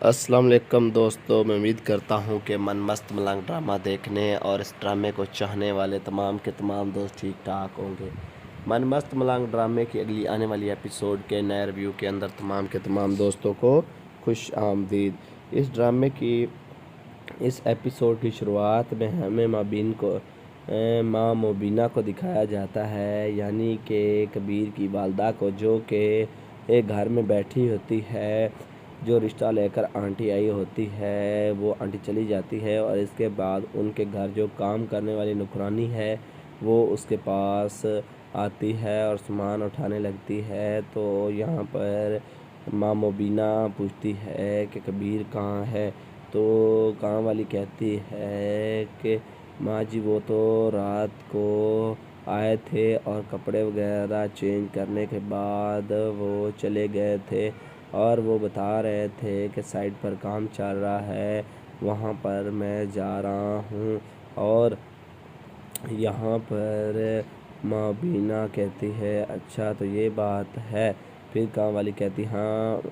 अस्सलाम वालेकुम दोस्तों, मैं उम्मीद करता हूँ कि मन मस्त मलंग ड्रामा देखने और इस ड्रामे को चाहने वाले तमाम के तमाम दोस्त ठीक ठाक होंगे। मन मस्त मलंग ड्रामे की अगली आने वाली एपिसोड के नए रिव्यू के अंदर तमाम के तमाम दोस्तों को खुश आमदीद। इस ड्रामे की इस एपिसोड की शुरुआत में हमें माँ मोबिना को दिखाया जाता है, यानी कि कबीर की वालदा को, जो कि एक घर में बैठी होती है। जो रिश्ता लेकर आंटी आई होती है वो आंटी चली जाती है और इसके बाद उनके घर जो काम करने वाली नौकरानी है वो उसके पास आती है और सामान उठाने लगती है। तो यहाँ पर माँ मोबिना पूछती है कि कबीर कहाँ है, तो काम वाली कहती है कि माँ जी वो तो रात को आए थे और कपड़े वगैरह चेंज करने के बाद वो चले गए थे और वो बता रहे थे कि साइट पर काम चल रहा है, वहाँ पर मैं जा रहा हूँ। और यहाँ पर माँ बीना कहती है अच्छा तो ये बात है। फिर काम वाली कहती हाँ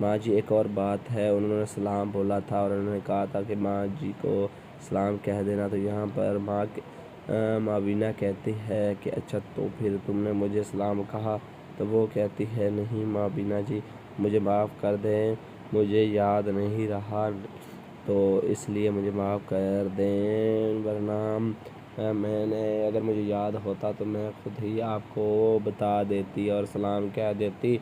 माँ जी एक और बात है, उन्होंने सलाम बोला था और उन्होंने कहा था कि माँ जी को सलाम कह देना। तो यहाँ पर माँ बीना कहती है कि अच्छा तो फिर तुमने मुझे सलाम कहा। तो वो कहती है नहीं माँ बीना जी, मुझे माफ़ कर दें, मुझे याद नहीं रहा, तो इसलिए मुझे माफ़ कर दें, वरना मैंने अगर मुझे याद होता तो मैं ख़ुद ही आपको बता देती और सलाम कह देती।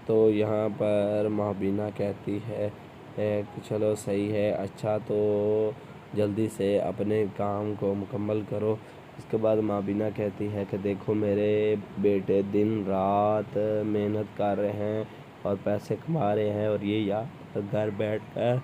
तो यहाँ पर माबिना कहती है कि चलो सही है, अच्छा तो जल्दी से अपने काम को मुकम्मल करो। इसके बाद माबिना कहती है कि देखो मेरे बेटे दिन रात मेहनत कर रहे हैं और पैसे कमा रहे हैं और ये यहाँ घर बैठ कर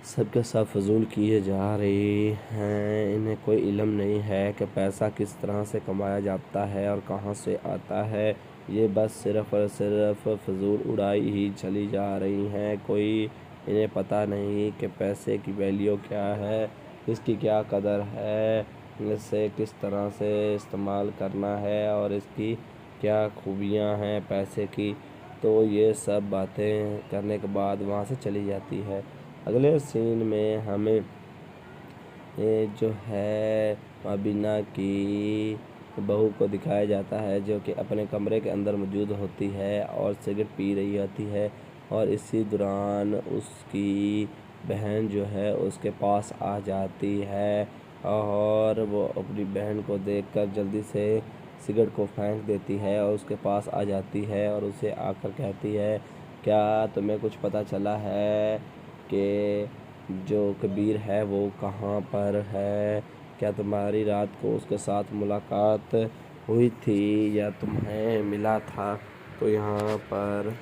सबके सब फजूल किए जा रही हैं। इन्हें कोई इल्म नहीं है कि पैसा किस तरह से कमाया जाता है और कहाँ से आता है। ये बस सिर्फ़ और सिर्फ फजूल उड़ाई ही चली जा रही हैं। कोई इन्हें पता नहीं कि पैसे की वैल्यू क्या है, इसकी क्या कदर है, इसे किस तरह से इस्तेमाल करना है और इसकी क्या खूबियाँ हैं पैसे की। तो ये सब बातें करने के बाद वहाँ से चली जाती है। अगले सीन में हमें जो है माबिना की बहू को दिखाया जाता है, जो कि अपने कमरे के अंदर मौजूद होती है और सिगरेट पी रही होती है। और इसी दौरान उसकी बहन जो है उसके पास आ जाती है और वो अपनी बहन को देखकर जल्दी से सिगरेट को फेंक देती है और उसके पास आ जाती है और उसे आकर कहती है क्या तुम्हें कुछ पता चला है कि जो कबीर है वो कहाँ पर है, क्या तुम्हारी रात को उसके साथ मुलाकात हुई थी या तुम्हें मिला था। तो यहाँ पर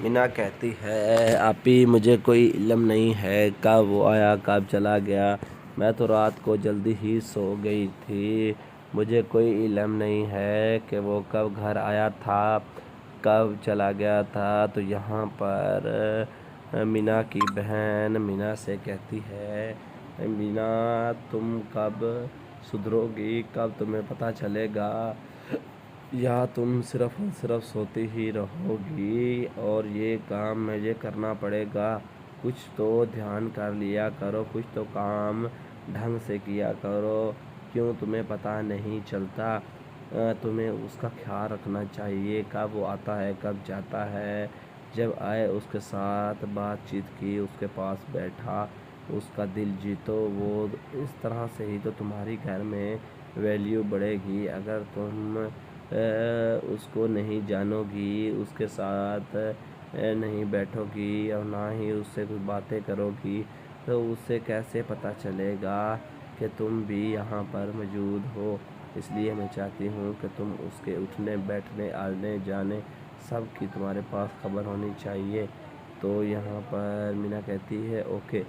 मीना कहती है आपी मुझे कोई इल्म नहीं है कब वो आया कब चला गया, मैं तो रात को जल्दी ही सो गई थी, मुझे कोई इल्म नहीं है कि वो कब घर आया था कब चला गया था। तो यहाँ पर मीना की बहन मीना से कहती है मीना तुम कब सुधरोगी, कब तुम्हें पता चलेगा, या तुम सिर्फ़ और सिर्फ सोती ही रहोगी और ये काम मुझे करना पड़ेगा। कुछ तो ध्यान कर लिया करो, कुछ तो काम ढंग से किया करो, क्यों तुम्हें पता नहीं चलता। तुम्हें उसका ख्याल रखना चाहिए, कब वो आता है कब जाता है। जब आए उसके साथ बातचीत की, उसके पास बैठा, उसका दिल जीतो, वो इस तरह से ही तो तुम्हारी घर में वैल्यू बढ़ेगी। अगर तुम उसको नहीं जानोगी, उसके साथ नहीं बैठोगी और ना ही उससे कुछ बातें करोगी, तो उससे कैसे पता चलेगा कि तुम भी यहाँ पर मौजूद हो। इसलिए मैं चाहती हूँ कि तुम उसके उठने बैठने आने जाने सब की तुम्हारे पास खबर होनी चाहिए। तो यहाँ पर मीना कहती है ओके।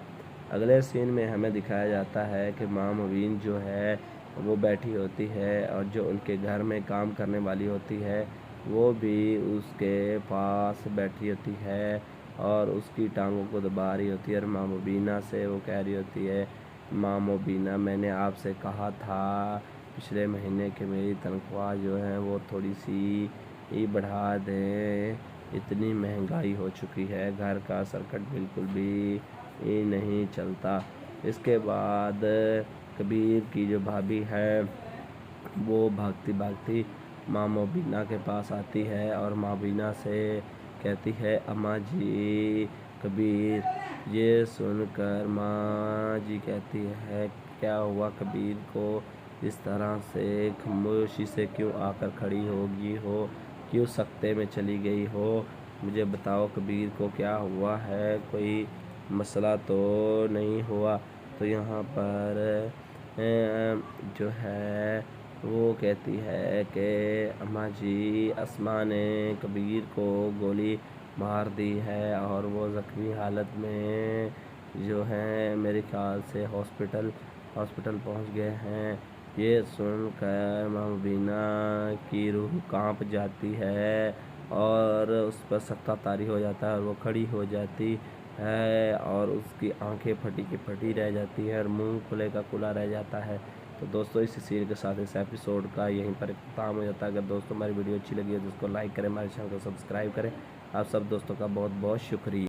अगले सीन में हमें दिखाया जाता है कि माँ मुबीन जो है वो बैठी होती है और जो उनके घर में काम करने वाली होती है वो भी उसके पास बैठी होती है और उसकी टांगों को दबा रही होती है। और माँ मुबीना से वो कह रही होती है माँ मुबीना मैंने आपसे कहा था पिछले महीने कि मेरी तनख्वाह जो है वो थोड़ी सी ही बढ़ा दें, اتنی مہنگائی ہو چکی ہے، گھر کا سرکٹ بالکل بھی نہیں چلتا۔ اس کے بعد کبیر کی جو بھابھی ہے وہ بھاگتی بھاگتی ماں مبینہ کے پاس آتی ہے اور ماں مبینہ سے کہتی ہے اماں جی کبیر۔ یہ سن کر ماں جی کہتی ہے کیا ہوا کبیر کو اس طرح سے خاموشی سے کیوں آ کر کھڑی ہو گئی ہو، کیوں سکتے میں چلی گئی ہو، مجھے بتاؤ کبیر کو کیا ہوا ہے، کوئی مسئلہ تو نہیں ہوا؟ تو یہاں پر جو ہے وہ کہتی ہے کہ اماں جی اسماء نے کبیر کو گولی مار دی ہے اور وہ زخمی حالت میں جو ہے میرے خیال سے ہاسپٹل پہنچ گئے ہیں۔ یہ سن کر ماں مبینہ کی روح کانپ جاتی ہے اور اس پر سکتہ طاری ہو جاتا ہے اور وہ کھڑی ہو جاتی ہے اور اس کی آنکھیں پھٹی کی پھٹی رہ جاتی ہیں اور منہ کھلے کا کھلا رہ جاتا ہے۔ تو دوستو اس سیریل کے ساتھ اس ایپیسوڈ کا یہیں پر اختتام ہو جاتا ہے۔ اگر دوستوں ہماری ویڈیو اچھی لگی ہے تو اس کو لائک کریں، ہمارے چینل کو سبسکرائب کریں۔ آپ سب دوستوں کا بہت بہت شکریہ۔